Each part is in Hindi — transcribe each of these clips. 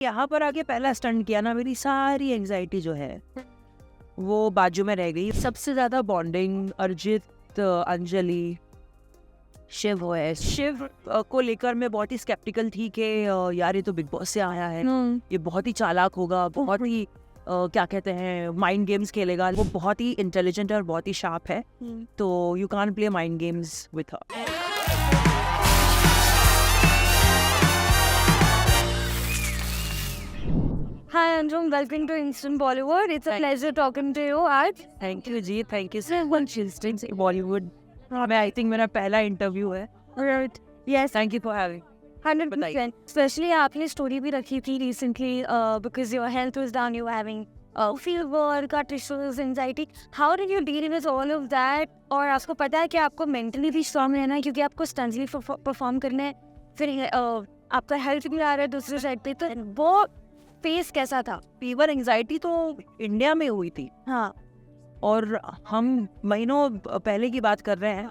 यहाँ पर आके पहला स्टंट किया ना, मेरी सारी एंजाइटी जो है वो बाजू में रह गई। सबसे ज्यादा बॉन्डिंग अरिजीत, अंजलि, शिव है। शिव को लेकर मैं बहुत ही स्केप्टिकल थी कि यार ये तो बिग बॉस से आया है, ये बहुत ही चालाक होगा, बहुत ही क्या कहते हैं माइंड गेम्स खेलेगा। वो बहुत ही इंटेलिजेंट और बहुत ही शार्प है, तो you can't play mind games with her. Hi Anjum, welcome to Instant Bollywood. It's a pleasure talking to you. आज thank you ji, thank you so much. Bollywood में आई थिंक मेरा पहला इंटरव्यू है। yes, thank you for having. 100%. Especially आपने स्टोरी भी रखी थी recently because your health was down, you were having fever, gut issues, anxiety. How did you deal with all of that? और आपको पता है कि आपको mentally भी strong रहना है क्योंकि आपको stunts भी perform करना है, फिर आपका हेल्थ भी आ रहा है दूसरी साइड पे, तो वो फेस कैसा था? फीवर एंजाइटी तो इंडिया में हुई थी, हाँ, और हम महीनों पहले की बात कर रहे हैं।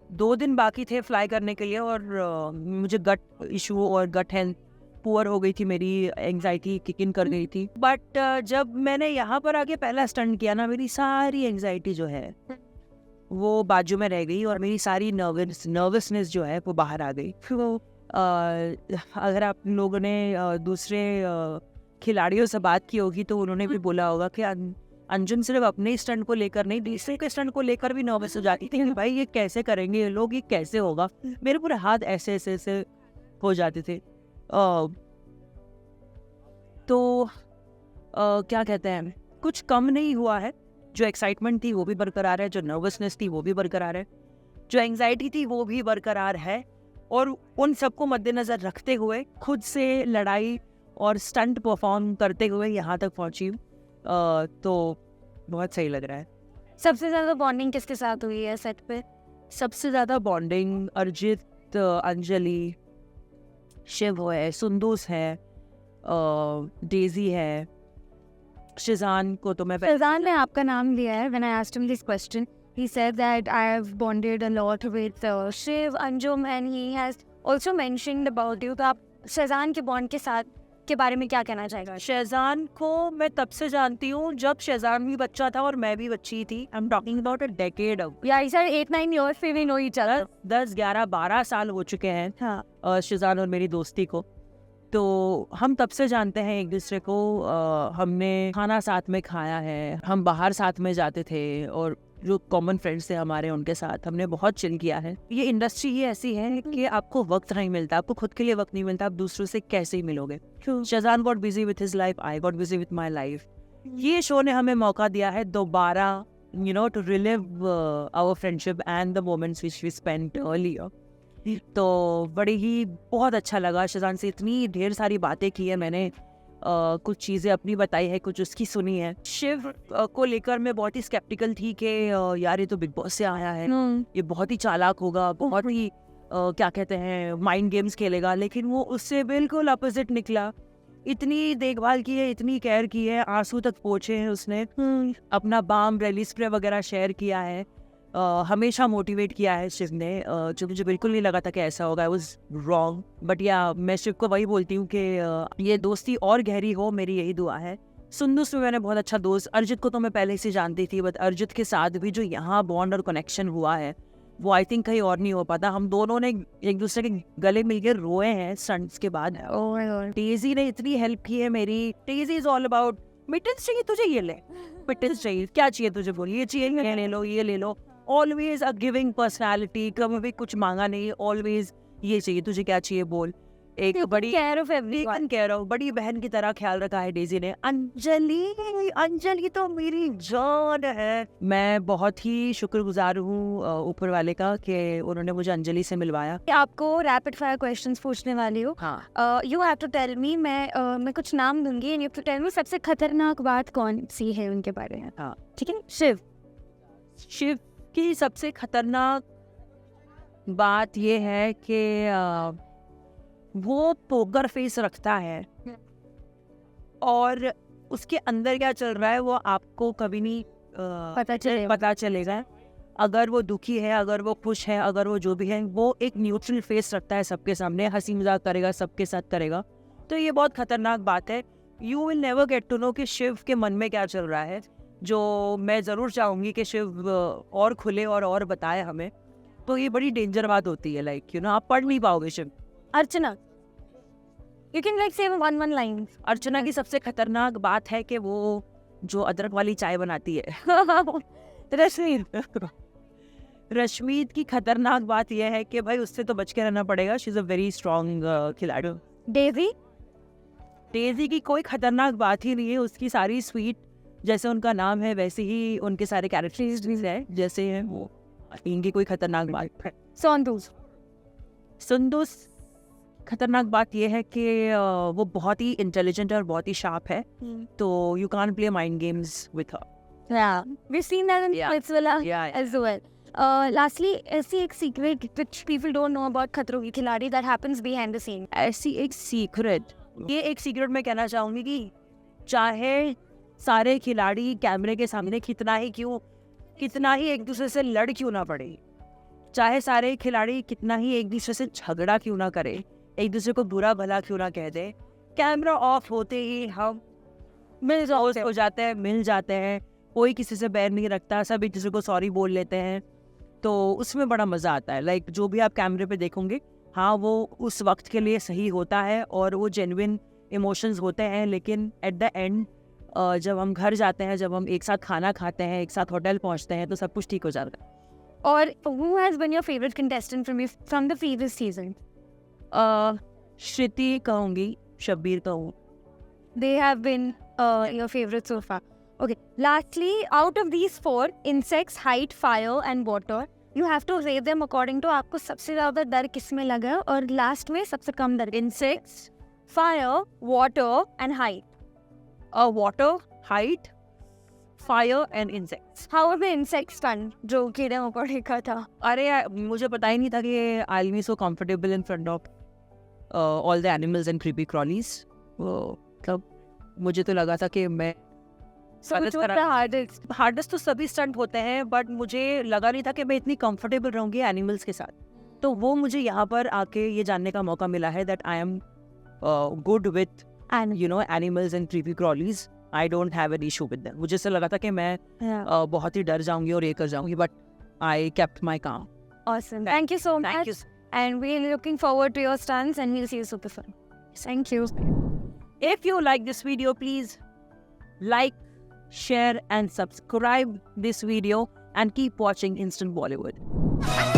2 दिन बाकी थे फ्लाई करने के लिए, और मुझे गट इशू और गट हेल्थ पुअर हो गई थी, मेरी एंजाइटी किक इन कर गई थी। बट जब मैंने यहाँ पर आके पहला स्टंट किया ना, मेरी सारी एंजाइटी जो है वो बाजू में रह गई, और मेरी सारी नर्वसनेस जो है वो बाहर आ गई। तो अगर आप लोगों ने दूसरे खिलाड़ियों से बात की होगी तो उन्होंने भी बोला होगा कि अंजुम सिर्फ अपने स्टंट को लेकर नहीं, दूसरे के स्टंट को लेकर भी नर्वस हो जाती थी कि भाई ये कैसे करेंगे ये लोग, ये कैसे होगा। मेरे पूरे हाथ ऐसे ऐसे ऐसे हो जाते थे। तो क्या कहते हैं, कुछ कम नहीं हुआ है। जो एक्साइटमेंट थी वो भी बरकरार है, जो नर्वसनेस थी वो भी बरकरार है, जो एंग्जाइटी थी वो भी बरकरार है। और उन सबको मद्देनजर रखते हुए खुद से लड़ाई और स्टंट परफॉर्म करते हुए यहाँ तक पहुंची हूँ। तो बहुत सही लग रहा है। सबसे ज्यादा बॉन्डिंग किसके साथ हुई है सेट पे? सबसे ज्यादा बॉन्डिंग अरिजीत, अंजलि, शिव है, सुंदूस है, डेजी है, शिजान को तो मैं Shazan ने आपका नाम लिया है. When I asked him this question, he said that I have bonded a lot with Shiv, Anjum, and he has also mentioned about you. तो आप Shazan के बॉन्ड के साथ के बारे में क्या कहना चाहेगा? शहजान को मैं तब से जानती हूँ जब शहजान भी बच्चा था और मैं भी बच्ची थी। I am talking about a decade ago. Yeah, he said 8-9 years we know each other. 10, 11, 12 साल हो चुके हैं हाँ. शहजान और मेरी दोस्ती को। तो हम तब से जानते हैं एक दूसरे को। हमने खाना साथ में खाया है, हम बाहर साथ में जाते थे, और जो कॉमन फ्रेंड्स थे हमारे उनके साथ हमने बहुत चिल किया है। ये इंडस्ट्री ही ऐसी है कि आपको वक्त नहीं मिलता, आपको खुद के लिए वक्त नहीं मिलता, आप दूसरों से कैसे ही मिलोगे। Shahzan got busy with his life, I got busy with my life. ये शो ने हमें मौका दिया है दोबारा to relive our friendship and the moments which we spent earlier. तो बड़ी ही बहुत अच्छा लगा। शहजान से इतनी ढेर सारी बातें की है मैंने, कुछ चीज़ें अपनी बताई है, कुछ उसकी सुनी है। शिव को लेकर मैं बहुत ही स्केप्टिकल थी कि यार ये तो बिग बॉस से आया है, ये बहुत ही चालाक होगा, बहुत ही क्या कहते हैं माइंड गेम्स खेलेगा। लेकिन वो उससे बिल्कुल अपोजिट निकला। इतनी देखभाल की है, इतनी केयर की है, आंसू तक पहुँचे हैं उसने, अपना बाम रेली स्प्रे वगैरह शेयर किया है, हमेशा मोटिवेट किया है शिव ने, जो मुझे बिल्कुल नहीं लगा था कि ऐसा होगा। आई वाज रॉन्ग, बट या मैं शिव को वही बोलती हूँ कि ये दोस्ती और गहरी हो, मेरी यही दुआ है। सुंदूस में मैंने बहुत अच्छा दोस्त, अरिजीत को तो मैं पहले से जानती थी, बट अरिजीत के साथ भी जो यहाँ बॉन्ड और कनेक्शन हुआ है वो आई थिंक कहीं और नहीं हो पाता। हम दोनों ने एक दूसरे के गले मिलकर रोए हैं स्टंट्स के बाद। डेजी ने इतनी हेल्प की है मेरी। Daisy is all about mittens चाहिए तुझे, ये ले मिटन्स चाहिए, क्या चाहिए तुझे, बोल ये चाहिए, ये ले लो, ये ले लो। ऑलवेज अ गिविंग पर्सनैलिटी, कभी भी कुछ मांगा नहीं, ऑलवेज ये चाहिए तुझे, क्या चाहिए बोल। एक बड़ी care of everyone, care of, बड़ी बहन की तरह ख्याल रखा है डेजी ने। अंजलि तो मेरी जान है। मैं बहुत ही शुक्रगुजार हूँ ऊपर वाले का कि उन्होंने मुझे अंजलि से मिलवाया। आपको रैपिड फायर क्वेश्चंस पूछने वाली हूँ। हाँ, you have to tell me, मैं कुछ नाम दूंगी and you have to tell me सबसे खतरनाक बात कौन सी है उनके बारे में। हाँ, ठीक है। शिव की सबसे खतरनाक बात ये है कि वो पोकर फेस रखता है, और उसके अंदर क्या चल रहा है वो आपको कभी नहीं पता चलेगा। अगर वो दुखी है, अगर वो खुश है, अगर वो जो भी है, वो एक न्यूट्रल फेस रखता है सबके सामने, हंसी मजाक करेगा, सबके साथ करेगा। तो ये बहुत खतरनाक बात है. You will never get to know कि शिव के मन में क्या चल रहा है, जो मैं ज़रूर चाहूँगी कि शिव और खुले और बताए हमें. तो ये बड़ी डेंजर बात होती है, लाइक यू नो आप पढ़ नहीं पाओगे शिव. अर्चना, you can like say one line. अर्चना की सबसे खतरनाक बात है कि वो जो अदरक वाली चाय बनाती है. रश्मि, रश्मीत की खतरनाक बात यह है कि भाई उससे तो बच के रहना पड़ेगा. She is a very strong खिलाड़ी. डेजी, डेजी की कोई खतरनाक बात ही नहीं है. उसकी सारी स्वीट, जैसे उनका नाम है वैसे ही उनके सारे कैरेक्टरिस्टिक्स है जैसे हैं वो. इनकी कोई खतरनाक बात है. सोंदूस, सुंदूस खतरनाक बात यह है कि वो बहुत ही इंटेलिजेंट और बहुत ही शार्प है. तो you can't play mind games with her. yeah, we've seen that in Yeah. Splitsvilla Yeah. as well. Lastly, ऐसी एक secret which people don't know about खतरों की खिलाड़ी that happens behind the scene. ऐसी एक सीक्रेट, ये एक सीक्रेट मैं कहना चाहूँगी कि चाहे सारे खिलाड़ी कैमरे के सामने कितना ही एक दूसरे से लड़ क्यों ना पड़े, चाहे सारे खिलाड़ी कितना ही एक दूसरे से झगड़ा क्यों ना करे, एक दूसरे को बुरा भला क्यों ना कह दे, कैमरा ऑफ होते ही हम हो जाते हैं, मिल जाते हैं. कोई किसी से बैर नहीं रखता, सब एक दूसरे को सॉरी बोल लेते हैं. तो उसमें बड़ा मज़ा आता है. लाइक जो भी आप कैमरे पे देखोगे, हाँ वो उस वक्त के लिए सही होता है और वो जेन्युइन इमोशंस होते हैं. लेकिन एट द एंड जब हम घर जाते हैं, जब हम एक साथ खाना खाते हैं, एक साथ होटल पहुंचते हैं, तो सब कुछ ठीक हो जाता है. और who has been your favorite contestant from the previous season? श्रुति कहूँगी, शब्बीर कहूँ. They have been your favorite so far. Okay. Lastly, out of these four, insects, height, fire and water, you have to rate them according to आपको सबसे ज़्यादा डर किस में लगा और लास्ट में सबसे कम डर. Insects, fire, water and height. Water, height, fire and insects. How was the insect stunt जो कीड़े मकोड़े का था? अरे मुझे पता ही नहीं था कि I will be so comfortable in front of all the animals and creepy crawlies. मतलब मुझे तो लगा था कि मैं So which was the hardest? Hardest तो सभी स्टंट होते हैं, बट मुझे लगा नहीं था कि मैं इतनी कंफर्टेबल रहूँगी एनिमल्स के साथ. तो वो मुझे यहाँ पर आके ये जानने का मौका मिला है that I am good with And you know animals and creepy crawlies. I don't have an issue with them. मुझे ऐसा लगा था कि मैं बहुत ही डर जाऊंगी और ये कर जाऊंगी, बट आई केप्ट माय काम. awesome. Thank you so much. Thank you. And we're looking forward to your stunts and we'll see you super soon. Thank you. If you like this video, please like, share and subscribe this video and keep watching Instant Bollywood.